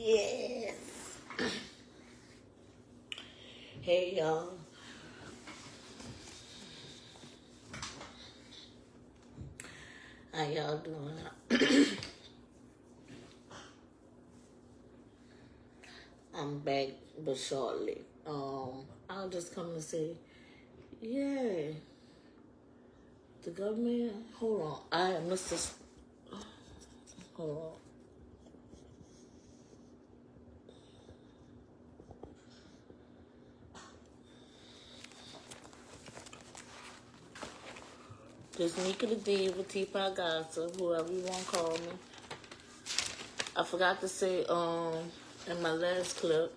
Yes. Hey, y'all. How y'all doing? I'm back, but shortly. I'll just come to say, yeah, the government. Hold on, I missed this. Hold on. Just Nika the Diva, Teapot Gossip, whoever you want to call me. I forgot to say, in my last clip,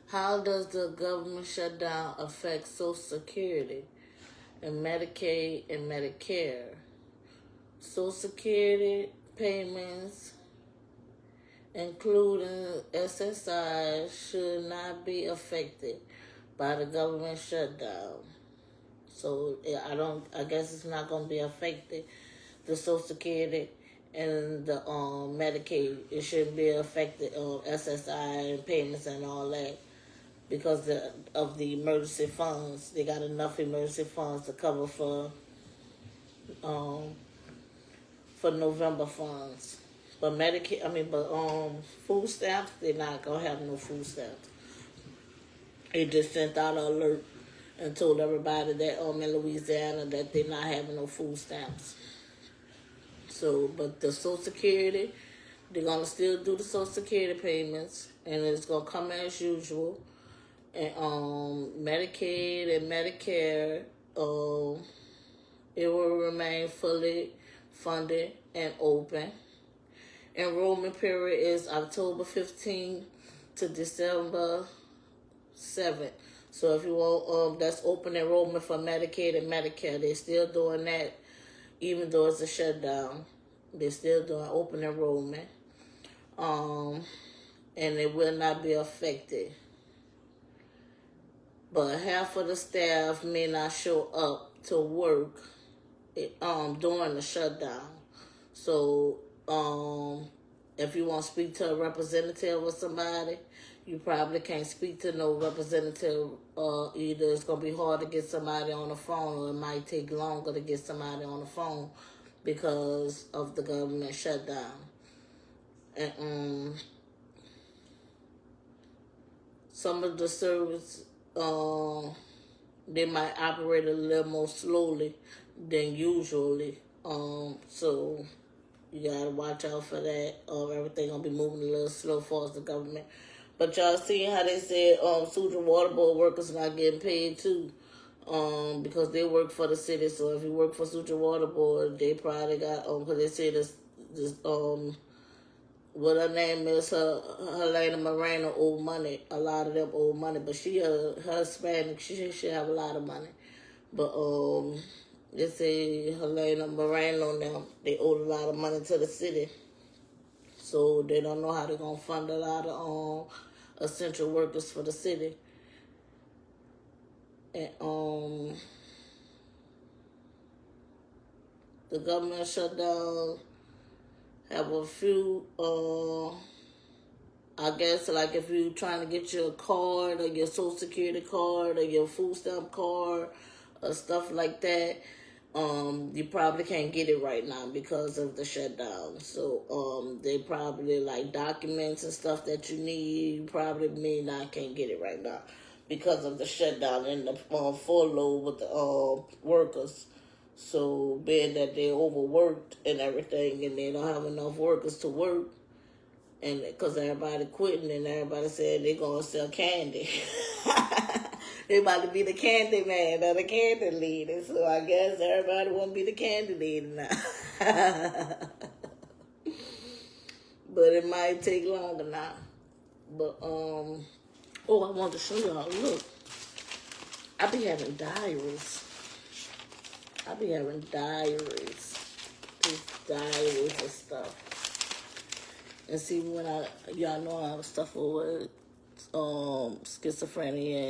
how does the government shutdown affect Social Security and Medicaid and Medicare? Social Security payments, including SSI, should not be affected by the government shutdown. So I guess it's not going to be affected. The Social Security and the Medicaid, it shouldn't be affected SSI and payments and all that because of the emergency funds. They got enough emergency funds to cover for November funds. But food stamps, they're not gonna have no food stamps. They just sent out an alert and told everybody that in Louisiana that they're not having no food stamps. So, but the Social Security, they're gonna still do the Social Security payments, and it's gonna come as usual. And Medicaid and Medicare, it will remain fully funded and open. Enrollment period is October 15th to December 7th. So if you want, that's open enrollment for Medicaid and Medicare. They're still doing that, even though it's a shutdown. They're still doing open enrollment. And it will not be affected. But half of the staff may not show up to work during the shutdown. So if you want to speak to a representative or somebody, you probably can't speak to no representative. Either it's going to be hard to get somebody on the phone, or it might take longer to get somebody on the phone because of the government shutdown. And some of the service, they might operate a little more slowly than usually. So you gotta watch out for that. Everything gonna be moving a little slow for us, the government. But y'all see how they said Sewage and Water Board workers not getting paid too, because they work for the city. So if you work for Sewage and Water Board, they probably got because they say this what her name is, Helena Moreno owe money. A lot of them owe money, but she her Hispanic, she should have a lot of money. But they say Helena Moreno now, they owe a lot of money to the city. So they don't know how they're going to fund a lot of essential workers for the city. And the government shutdown have a few, I guess, like if you're trying to get your card or your Social Security card or your food stamp card or stuff like that, you probably can't get it right now because of the shutdown. So they probably like documents and stuff that you need, you probably can't get it right now because of the shutdown and the furlough with the workers. So being that they overworked and everything, and they don't have enough workers to work, and because everybody quitting and everybody said they're gonna sell candy. They about to be the candy man or the candy lady. So I guess everybody want to be the candy lady now. But it might take longer now. But I want to show y'all. Look, I be having diaries. These diaries and stuff. And see, when y'all know I have stuff over schizophrenia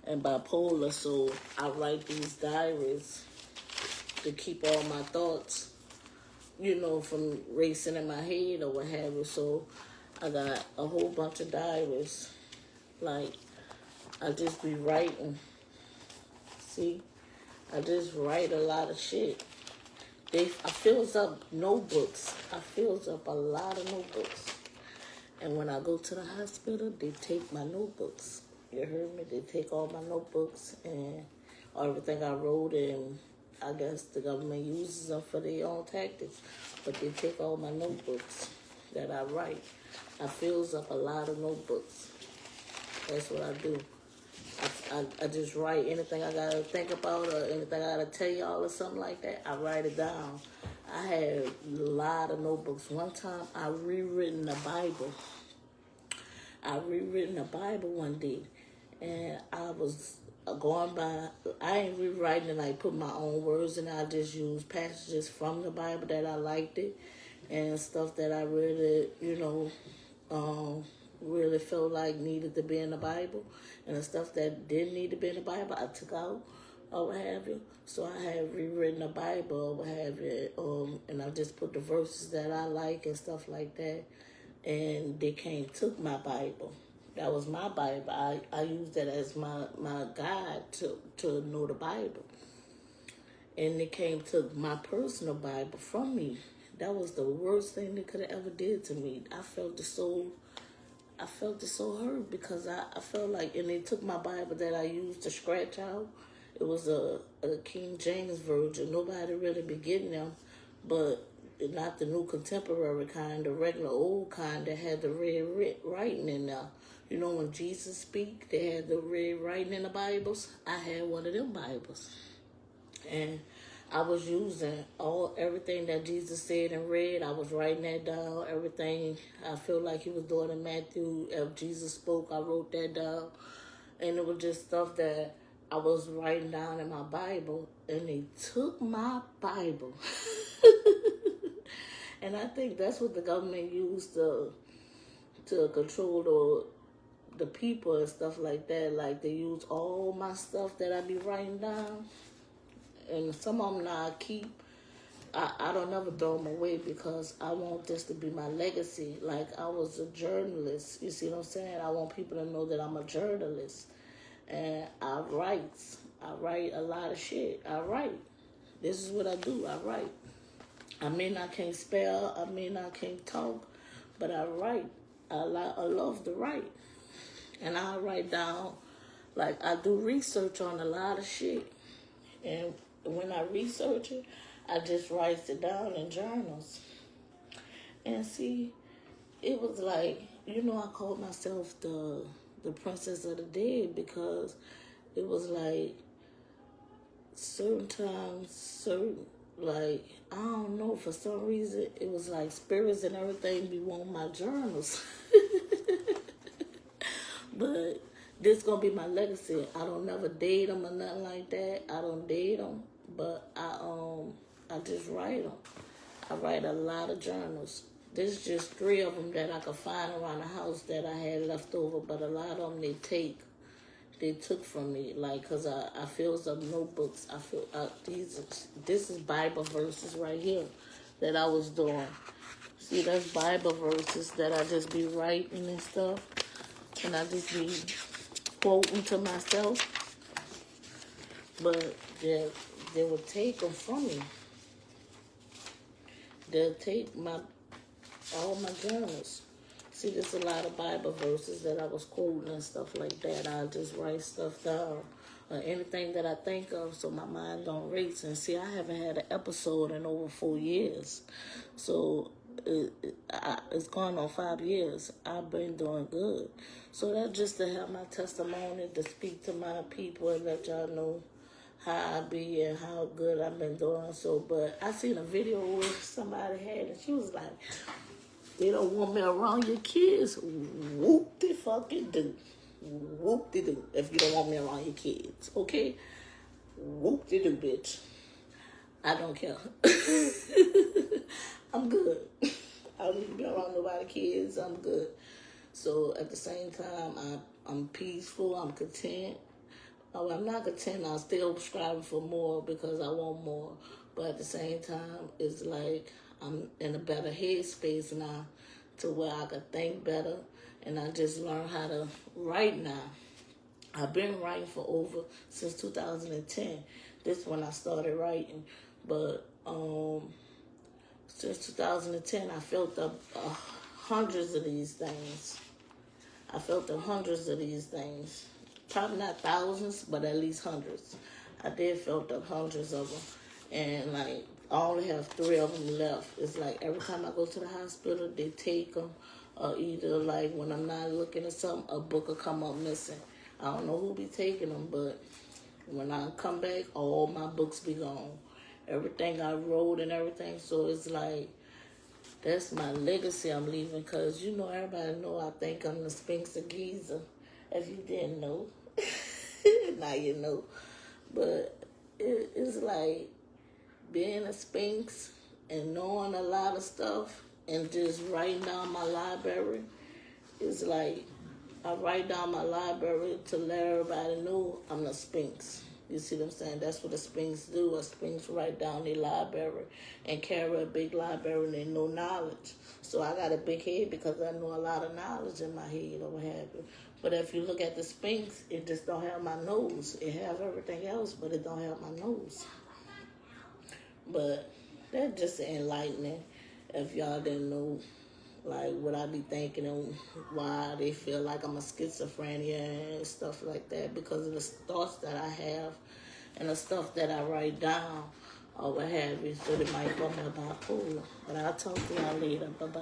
and bipolar, so I write these diaries to keep all my thoughts, from racing in my head or what have you. So I got a whole bunch of diaries. Like, I just be writing. See? I just write a lot of shit. I fills up notebooks. I fills up a lot of notebooks. And when I go to the hospital, they take my notebooks. You heard me? They take all my notebooks and everything I wrote, and I guess the government uses them for their own tactics. But they take all my notebooks that I write. I fills up a lot of notebooks. That's what I do. I just write anything I gotta think about or anything I gotta tell y'all or something like that. I write it down. I had a lot of notebooks. One time I rewritten the Bible. One day, and I was going by. I ain't rewriting it like put my own words in. I just use passages from the Bible that I liked it, and stuff that I really, really felt like needed to be in the Bible, and the stuff that didn't need to be in the Bible, I took out or what have you. So I have rewritten the Bible or what have you, and I just put the verses that I like and stuff like that. And they took my Bible. That was my Bible. I used that as my guide to know the Bible. And they took my personal Bible from me. That was the worst thing they could have ever did to me. I felt it so hurt because I felt like, and they took my Bible that I used to scratch out. It was a King James version. Nobody really be getting them, but not the new contemporary kind, the regular old kind that had the red writing in there. When Jesus speak, they had the red writing in the Bibles. I had one of them Bibles. And I was using everything that Jesus said and read. I was writing that down. Everything I feel like he was doing in Matthew, if Jesus spoke, I wrote that down. And it was just stuff that I was writing down in my Bible. And they took my Bible. And I think that's what the government used to control the people and stuff like that. Like, they use all my stuff that I be writing down. And some of them now I keep. I don't ever throw them away because I want this to be my legacy. Like, I was a journalist. You see what I'm saying? I want people to know that I'm a journalist. And I write a lot of shit. I write. This is what I do. I write. I may not can't spell, I may not can't talk, but I write. I love to write. And I write down, like, I do research on a lot of shit. And when I research it, I just write it down in journals. And see, it was like, I called myself the princess of the dead because it was like like, I don't know, for some reason, it was like spirits and everything be wanting my journals. But this gonna be my legacy. I don't never date them or nothing like that. I don't date them, but I just write them. I write a lot of journals. There's just 3 of them that I could find around the house that I had left over, but a lot of them they took from me, like, because I fills up notebooks. This is Bible verses right here that I was doing. See, that's Bible verses that I just be writing and stuff, and I just be quoting to myself. But they would take them from me. They'll take all my journals. See, there's a lot of Bible verses that I was quoting and stuff like that. I just write stuff down or anything that I think of so my mind don't race. And see, I haven't had an episode in over 4 years. So it's gone on 5 years. I've been doing good. So that's just to have my testimony, to speak to my people and let y'all know how I be and how good I've been doing. So, but I seen a video where somebody had, and she was like, they don't want me around your kids. Whoopty fucking do. Whoopty do. If you don't want me around your kids, okay? Whoopty do, bitch. I don't care. I'm good. I don't need to be around nobody's kids. I'm good. So at the same time, I'm peaceful. I'm content. Oh, I'm not content. I'm still striving for more because I want more. But at the same time, it's like I'm in a better headspace now to where I can think better. And I just learned how to write now. I've been writing for over since 2010. This is when I started writing. But since 2010, I felt the hundreds of these things. I felt the hundreds of these things. Probably not thousands, but at least hundreds. I did felt the hundreds of them. And like, I only have 3 of them left. It's like every time I go to the hospital, they take them. Or either like when I'm not looking at something, a book will come up missing. I don't know who be taking them, but when I come back, all my books be gone. Everything I wrote and everything. So it's like, that's my legacy I'm leaving, because, you know, everybody know I think I'm the Sphinx of Giza. If you didn't know, now you know. But it's like being a Sphinx and knowing a lot of stuff and just writing down my library. It's like I write down my library to let everybody know I'm the Sphinx. You see what I'm saying? That's what a Sphinx do. A Sphinx write down their library and carry a big library and they know knowledge. So I got a big head because I know a lot of knowledge in my head or what have you. But if you look at the Sphinx, it just don't have my nose. It have everything else, but it don't have my nose. But that's just enlightening. If y'all didn't know, like, what I be thinking and why they feel like I'm a schizophrenia and stuff like that, because of the thoughts that I have and the stuff that I write down or what have you. So they might call me bipolar. But I'll talk to y'all later. Bye-bye.